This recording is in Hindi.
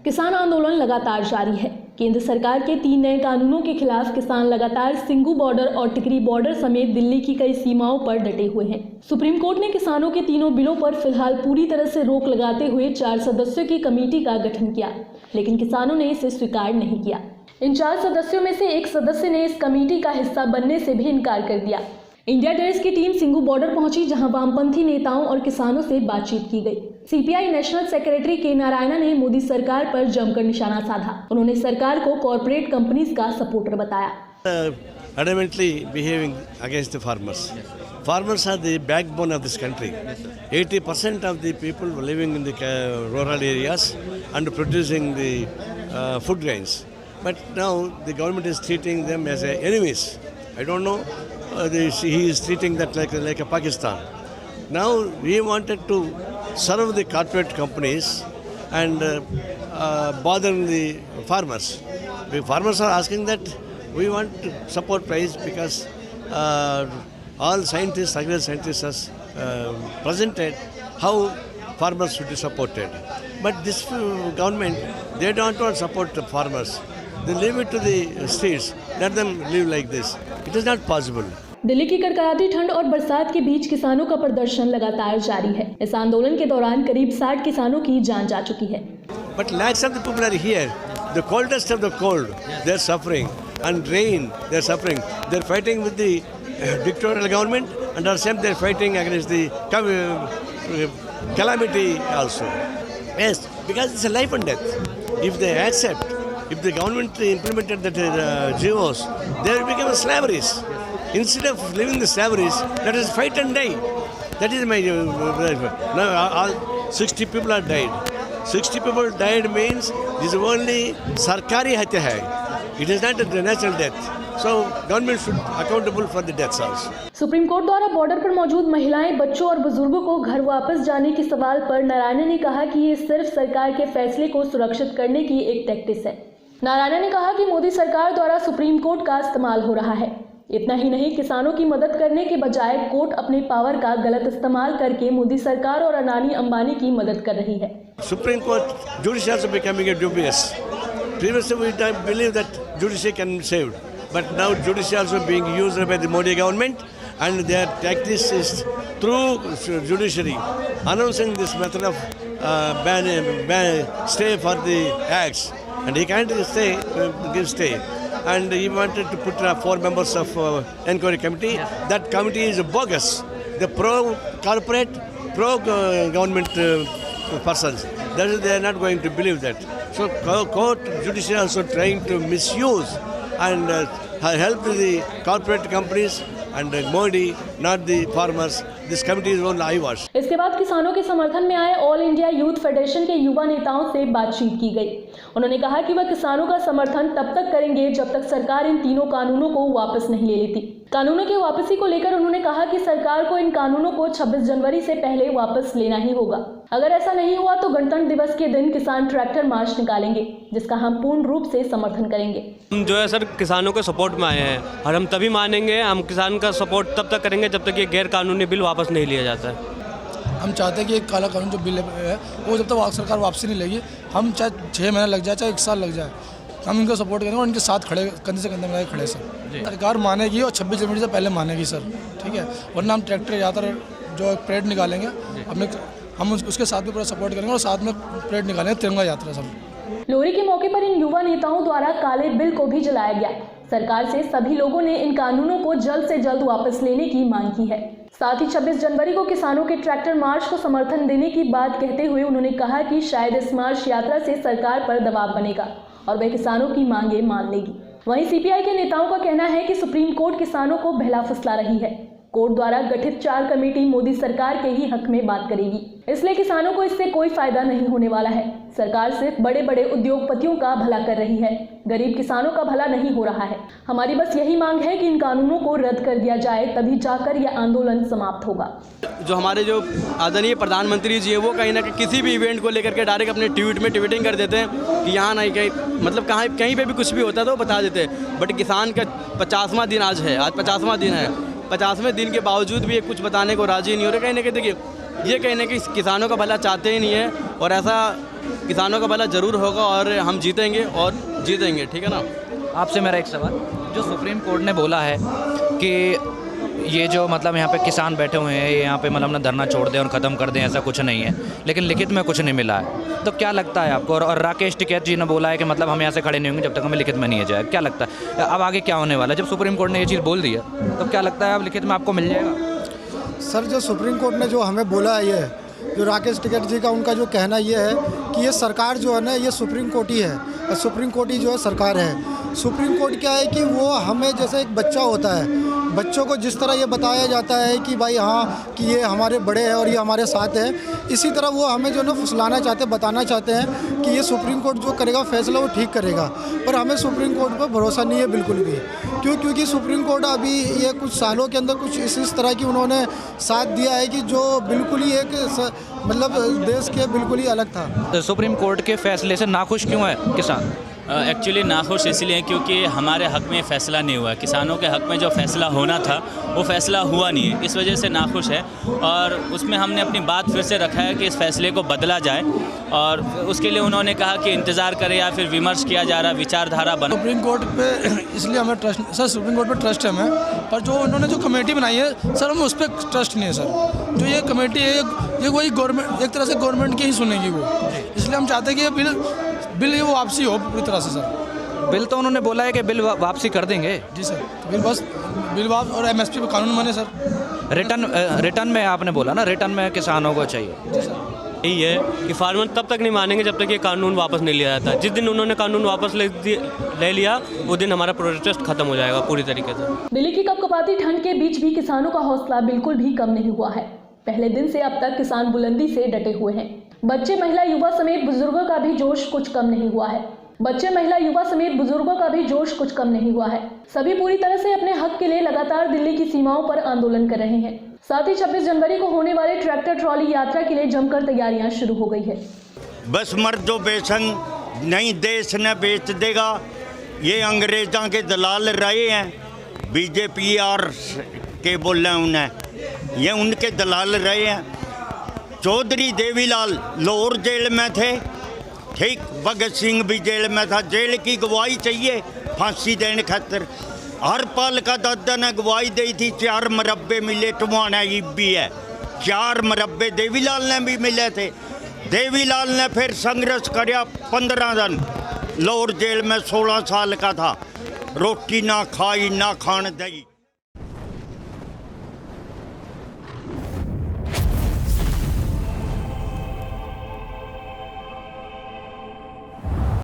किसान आंदोलन लगातार जारी है। केंद्र सरकार के 3 नए कानूनों के खिलाफ किसान लगातार सिंघू बॉर्डर और टिकरी बॉर्डर समेत दिल्ली की कई सीमाओं पर डटे हुए हैं। सुप्रीम कोर्ट ने किसानों के तीनों बिलों पर फिलहाल पूरी तरह से रोक लगाते हुए 4 सदस्यों की कमेटी का गठन किया, लेकिन किसानों ने इसे स्वीकार नहीं किया। इन 4 सदस्यों में से एक सदस्य ने इस कमेटी का हिस्सा बनने से भी इनकार कर दिया। इंडिया डेस्क की टीम सिंघू बॉर्डर पहुंची, जहां वामपंथी नेताओं और किसानों से बातचीत की गई। सीपीआई नेशनल सेक्रेटरी के नारायणा ने मोदी सरकार पर जमकर निशाना साधा। उन्होंने सरकार को कॉर्पोरेट कंपनीज का सपोर्टर बताया। Adamantly behaving against the farmers. Farmers are the backbone of this country. 80% of the people living in the rural areas and producing the food grains. But now the government is treating them as enemies. I don't know. He is treating that like a Pakistan. Now we wanted to serve the corporate companies and bother the farmers. The farmers are asking that we want to support price because all scientists, agricultural scientists have presented how farmers should be supported. But this government, they don't want to support the farmers. They leave it to the states. Let them live like this. It is not possible. Delhi की कड़कड़ाती ठंड और बरसात के बीच किसानों का प्रदर्शन लगातार जारी है। इस आंदोलन के दौरान करीब 60 किसानों की जान जा चुकी है। But lakhs of the people are here. The coldest of the cold, they are suffering. And rain, they are suffering. They are fighting with the dictatorial government, and at the same they are fighting against the calamity also. Yes, because it's a life and death. If they accept, if the government implemented that GOs, they will become slaveries. Instead of living the slaveries, let us fight and die. That is my now all 60 people are died. 60 people died means this is only sarkari hatya hai. It is not a natural death. So government should accountable for the deaths also. Supreme court द्वारा बॉर्डर पर मौजूद महिलाएं, बच्चों और बुजुर्गों को घर वापस जाने के सवाल पर नारायणा ने कहा कि ये सिर्फ सरकार के फैसले को सुरक्षित करने की एक टैक्टिस है। नारायणा ने कहा कि मोदी सरकार द्वारा सुप्रीम कोर्ट का इस्तेमाल हो रहा है। इतना ही नहीं, किसानों की मदद करने के बजाय कोर्ट अपने पावर का गलत इस्तेमाल करके मोदी सरकार और अडानी अंबानी की मदद कर रही है। Supreme Court judiciary also becoming dubious. Previously we didn't believe that judiciary can be saved, but now judiciary also being used by the Modi government, and their tactics is through judiciary announcing this method of stay for the acts, and he can't give stay. And he wanted to put 4 members of inquiry committee. That committee is bogus. The pro-corporate, pro-government persons. That is, they are not going to believe that. So court judiciary also trying to misuse and help the corporate companies and Modi, not the farmers. This committee is only eyewash. इसके बाद किसानों के समर्थन में आए ऑल इंडिया यूथ फेडरेशन के युवा नेताओं से बातचीत की गई। उन्होंने कहा कि वह किसानों का समर्थन तब तक करेंगे जब तक सरकार इन तीनों कानूनों को वापस नहीं ले लेती। कानूनों की वापसी को लेकर उन्होंने कहा कि सरकार को इन कानूनों को 26 जनवरी से पहले वापस लेना ही होगा। अगर ऐसा नहीं हुआ तो गणतंत्र दिवस के दिन किसान ट्रैक्टर मार्च निकालेंगे, जिसका हम पूर्ण रूप से समर्थन करेंगे। हम जो है सर किसानों के सपोर्ट में आए हैं और हम तभी मानेंगे, हम किसान का सपोर्ट तब तक करेंगे जब तक ये गैर कानूनी बिल वापस नहीं लिया जाता है। हम चाहते हैं कि एक काला कानून जो बिल है वो जब तक सरकार वापसी नहीं लेगी, हम चाहे 6 महीना लग जाए चाहे 1 साल लग जाए, हम इनको सपोर्ट करेंगे और इनके साथ खड़े कंधे से कंधे मिला के खड़े सर। सरकार मानेगी और 26 जनवरी से पहले मानेगी सर, ठीक है, वरना हम ट्रैक्टर यात्रा जो परेड निकालेंगे अपने, हम उसके साथ भी पूरा सपोर्ट करेंगे और साथ में परेड निकालेंगे तिरंगा यात्रा सब। लोहरी के मौके पर इन युवा नेताओं द्वारा काले बिल को भी जलाया गया। सरकार से सभी लोगों ने इन कानूनों को जल्द से जल्द वापस लेने की मांग की है। साथ ही 26 जनवरी को किसानों के ट्रैक्टर मार्च को समर्थन देने की बात कहते हुए उन्होंने कहा कि शायद इस मार्च यात्रा से सरकार पर दबाव बनेगा और वह किसानों की मांगे मान लेगी। वहीं सीपीआई के नेताओं का कहना है कि सुप्रीम कोर्ट किसानों को बहला फुसला रही है। कोर्ट द्वारा गठित 4 कमेटी मोदी सरकार के ही हक में बात करेगी, इसलिए किसानों को इससे कोई फायदा नहीं होने वाला है। सरकार सिर्फ बड़े बड़े उद्योगपतियों का भला कर रही है, गरीब किसानों का भला नहीं हो रहा है। हमारी बस यही मांग है कि इन कानूनों को रद्द कर दिया जाए, तभी जाकर यह आंदोलन समाप्त होगा। जो हमारे जो आदरणीय प्रधानमंत्री जी है वो कहीं ना कहीं किसी भी इवेंट को लेकर के डायरेक्ट अपने ट्वीट में ट्वीटिंग कर देते हैं कि यहाँ नहीं कहीं, मतलब कहीं पे भी कुछ भी होता है तो बता देते हैं। बट किसान का 50वां दिन आज है, आज 50वां दिन है। 50वें दिन के बावजूद भी ये कुछ बताने को राजी नहीं हो रहे। कहीं ना कहीं देखिए, ये कहीं ना कहीं किसानों का भला चाहते ही नहीं है और ऐसा किसानों का भला ज़रूर होगा और हम जीतेंगे और जीतेंगे, ठीक है ना। आपसे मेरा एक सवाल, जो सुप्रीम कोर्ट ने बोला है कि ये जो मतलब यहाँ पे किसान बैठे हुए हैं, ये यहाँ पे मतलब ना धरना छोड़ दें और ख़त्म कर दें, ऐसा कुछ नहीं है, लेकिन लिखित में कुछ नहीं मिला है, तो क्या लगता है आपको? और राकेश टिकैत जी ने बोला है कि मतलब हम यहाँ से खड़े नहीं होंगे जब तक हमें लिखित में नहीं आ जाए, क्या लगता है अब आगे क्या होने वाला है? जब सुप्रीम कोर्ट ने ये चीज़ बोल दी है तो क्या लगता है अब लिखित में आपको मिल जाएगा? सर, जो सुप्रीम कोर्ट ने जो हमें बोला है, ये जो राकेश टिकैत जी का उनका जो कहना ये है कि ये सरकार जो है ना, ये सुप्रीम कोर्ट ही है, और सुप्रीम कोर्ट ही जो है सरकार है। सुप्रीम कोर्ट क्या है कि वो हमें जैसे एक बच्चा होता है, बच्चों को जिस तरह ये बताया जाता है कि भाई हाँ कि ये हमारे बड़े हैं और ये हमारे साथ हैं, इसी तरह वो हमें जो ना फुसलाना चाहते हैं, बताना चाहते हैं कि ये सुप्रीम कोर्ट जो करेगा फैसला वो ठीक करेगा, पर हमें सुप्रीम कोर्ट पर भरोसा नहीं है बिल्कुल भी। क्योंकि सुप्रीम कोर्ट अभी ये कुछ सालों के अंदर कुछ इस तरह की उन्होंने साथ दिया है कि जो बिल्कुल ही एक मतलब देश के बिल्कुल ही अलग था। तो सुप्रीम कोर्ट के फैसले से नाखुश क्यों है किसान? एक्चुअली नाखुश इसलिए क्योंकि हमारे हक में फ़ैसला नहीं हुआ, किसानों के हक में जो फ़ैसला होना था वो फ़ैसला हुआ नहीं है, इस वजह से नाखुश है। और उसमें हमने अपनी बात फिर से रखा है कि इस फैसले को बदला जाए, और उसके लिए उन्होंने कहा कि इंतज़ार करें या फिर विमर्श किया जा रहा, विचारधारा बना। सुप्रीम कोर्ट पे इसलिए हमें ट्रस्ट, सर सुप्रीम कोर्ट पे ट्रस्ट है हमें, पर जो उन्होंने जो कमेटी बनाई है सर, हमें उस पर ट्रस्ट नहीं है सर। जो ये कमेटी है ये वही गवर्नमेंट, एक तरह से गवर्नमेंट की ही सुनेगी वो, इसलिए हम चाहते हैं कि ये बिल ये वापसी हो पूरी तरह से सर। बिल तो उन्होंने बोला है कि बिल वापसी कर देंगे। जी सर, तो बिल वापस और MSP पे कानून बने सर। रिटर्न में आपने बोला ना, रिटर्न में किसानों को चाहिए। जी सर, यही है कि फार्मर तब तक नहीं मानेंगे जब तक ये कानून वापस नहीं लिया जाता। जिस दिन उन्होंने कानून वापस ले लिया वो दिन हमारा प्रोटेस्ट खत्म हो जाएगा पूरी तरीके से। दिल्ली की कपकपाती ठंड के बीच भी किसानों का हौसला बिल्कुल भी कम नहीं हुआ है। पहले दिन से अब तक किसान बुलंदी से डटे हुए हैं। बच्चे, महिला, युवा समेत बुजुर्गों का भी जोश कुछ कम नहीं हुआ है। सभी पूरी तरह से अपने हक के लिए लगातार दिल्ली की सीमाओं पर आंदोलन कर रहे हैं। साथ ही 26 जनवरी को होने वाले ट्रैक्टर ट्रॉली यात्रा के लिए जमकर तैयारियां शुरू हो गई है। बस मर्दो बेसंग नहीं देश न बेच देगा, ये अंग्रेज़ों के दलाल रहे हैं, BJP के बोल रहे हैं उन्हें, ये उनके दलाल रहे हैं। चौधरी देवीलाल लाहौर जेल में थे, ठीक, भगत सिंह भी जेल में था। जेल की गवाही चाहिए फांसी देने खातिर। हरपाल का दादा ने गवाही दी थी, 4 मरब्बे मिले, टुमाना भी है 4 मरब्बे देवीलाल ने भी मिले थे। देवीलाल ने फिर संघर्ष कराया 15 दिन लाहौर जेल में, 16 साल का था, रोटी ना खाई ना खान दी।